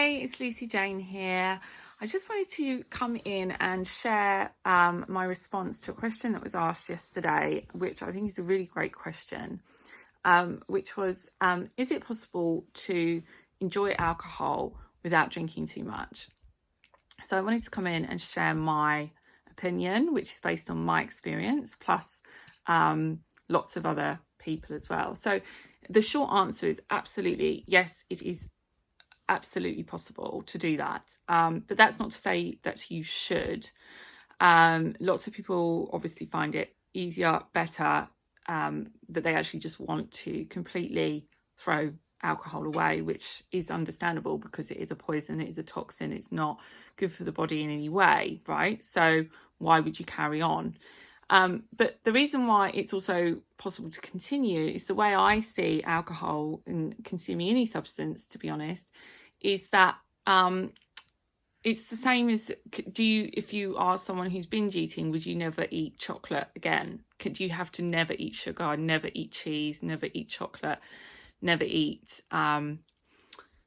Hey, it's Lucy Jane here. I just wanted to come in and share my response to a question that was asked yesterday, which I think is a really great question, which was, is it possible to enjoy alcohol without drinking too much? So I wanted to come in and share my opinion, which is based on my experience, plus lots of other people as well. So the short answer is absolutely, yes, it is absolutely possible to do that, but that's not to say that you should. Lots of people obviously find it easier, better, that they actually just want to completely throw alcohol away, which is understandable because it is a poison, it is a toxin, it's not good for the body in any way, right? So why would you carry on? But the reason why it's also possible to continue is the way I see alcohol and consuming any substance, to be honest, is that it's the same as, if you are someone who's binge eating, would you never eat chocolate again? Do you have to never eat sugar, never eat cheese, never eat chocolate, never eat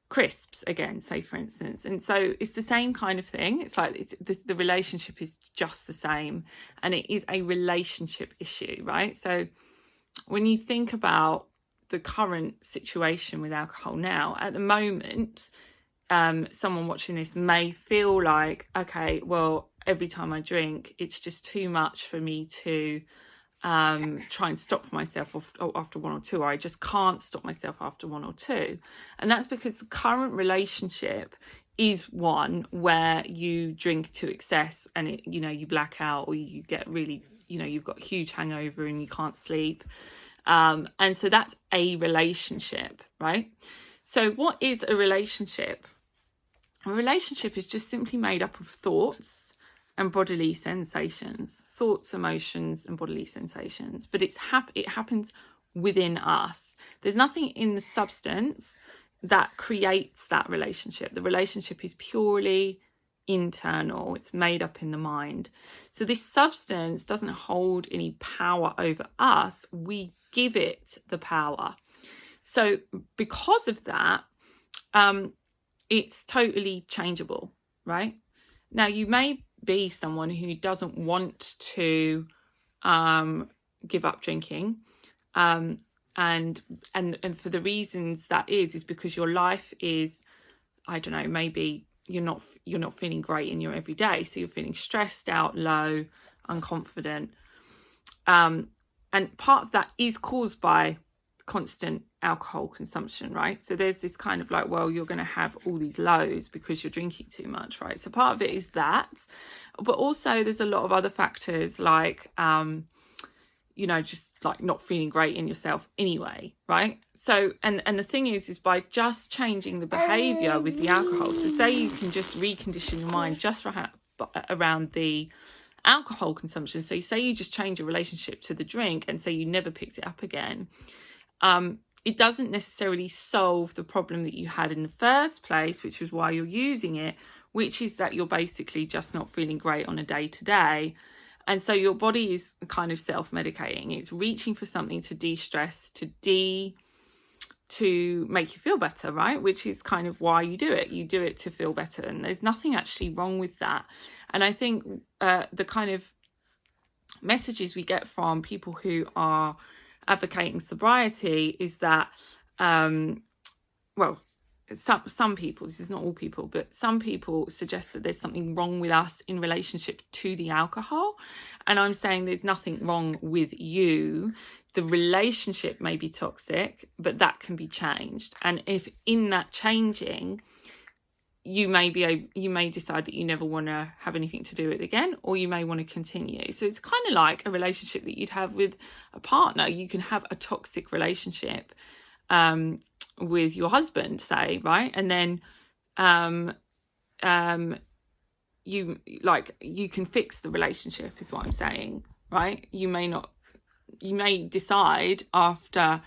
crisps again, say, for instance? And so it's the same kind of thing. It's like the relationship is just the same, and it is a relationship issue, right? So when you think about the current situation with alcohol now, at the moment, someone watching this may feel like, okay, well, every time I drink, it's just too much for me to try and stop myself after one or two, or I just can't stop myself after one or two. And that's because the current relationship is one where you drink to excess and you black out, or you get really, you've got a huge hangover and you can't sleep. And so that's a relationship, right? So what is a relationship? A relationship is just simply made up of thoughts and bodily sensations. Thoughts, emotions, and bodily sensations. But it happens within us. There's nothing in the substance that creates that relationship. The relationship is purely internal. It's made up in the mind. So this substance doesn't hold any power over us. We give it the power. So because of that, it's totally changeable, right? Now, you may be someone who doesn't want to give up drinking, and for the reasons that is because your life is, I don't know, maybe you're not feeling great in your everyday, so you're feeling stressed out, low, unconfident, and part of that is caused by constant alcohol consumption, right? So there's this kind of like, well, you're going to have all these lows because you're drinking too much, right? So part of it is that, but also there's a lot of other factors like just like not feeling great in yourself anyway, right? So and the thing is by just changing the behavior with the alcohol, so say you can just recondition your mind just around the alcohol consumption. So say you just change your relationship to the drink and say you never picked it up again. It doesn't necessarily solve the problem that you had in the first place, which is why you're using it, which is that you're basically just not feeling great on a day-to-day. And so your body is kind of self-medicating. It's reaching for something to de-stress, to make you feel better, right? Which is kind of why you do it. You do it to feel better. And there's nothing actually wrong with that. And I think the kind of messages we get from people who are advocating sobriety is that some people, this is not all people, but some people suggest that there's something wrong with us in relationship to the alcohol, and I'm saying there's nothing wrong with you. The relationship may be toxic, but that can be changed, and if in that changing you may decide that you never want to have anything to do with it again, or you may want to continue. So it's kind of like a relationship that you'd have with a partner. You can have a toxic relationship with your husband, say, right? And then you can fix the relationship, is what I'm saying, right? You may decide after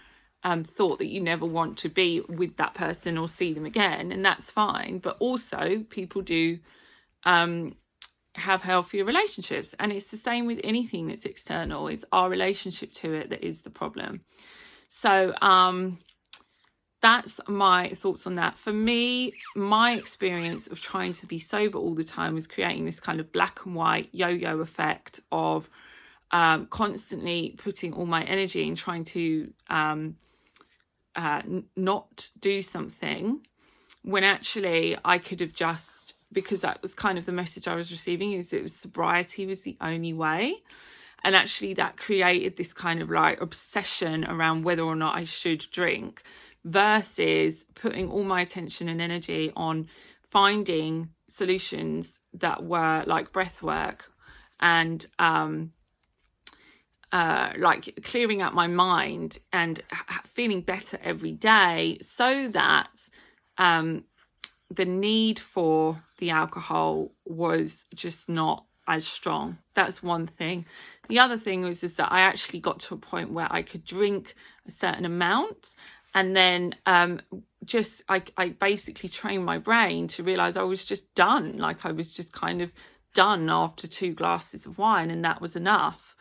thought that you never want to be with that person or see them again, and that's fine. But also people do have healthier relationships, and it's the same with anything that's external. It's our relationship to it that is the problem. So that's my thoughts on that. For me, my experience of trying to be sober all the time was creating this kind of black and white yo-yo effect of constantly putting all my energy in trying to not do something, when actually I could have just, because that was kind of the message I was receiving, is it was sobriety was the only way. And actually that created this kind of like obsession around whether or not I should drink, versus putting all my attention and energy on finding solutions that were like breath work and like clearing up my mind and feeling better every day, so that the need for the alcohol was just not as strong. That's one thing. The other thing was that I actually got to a point where I could drink a certain amount, and then I basically trained my brain to realize I was just done. Like I was just kind of done after 2 glasses of wine, and that was enough.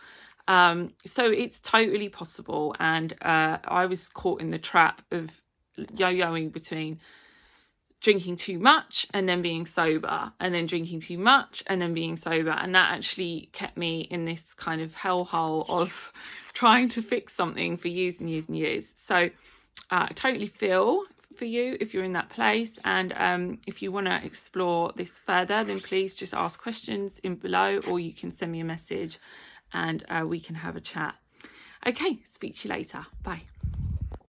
So it's totally possible. And I was caught in the trap of yo-yoing between drinking too much and then being sober, and then drinking too much and then being sober. And that actually kept me in this kind of hellhole of trying to fix something for years and years and years. So I totally feel for you if you're in that place. And if you want to explore this further, then please just ask questions in below, or you can send me a message and we can have a chat. Okay, speak to you later. Bye.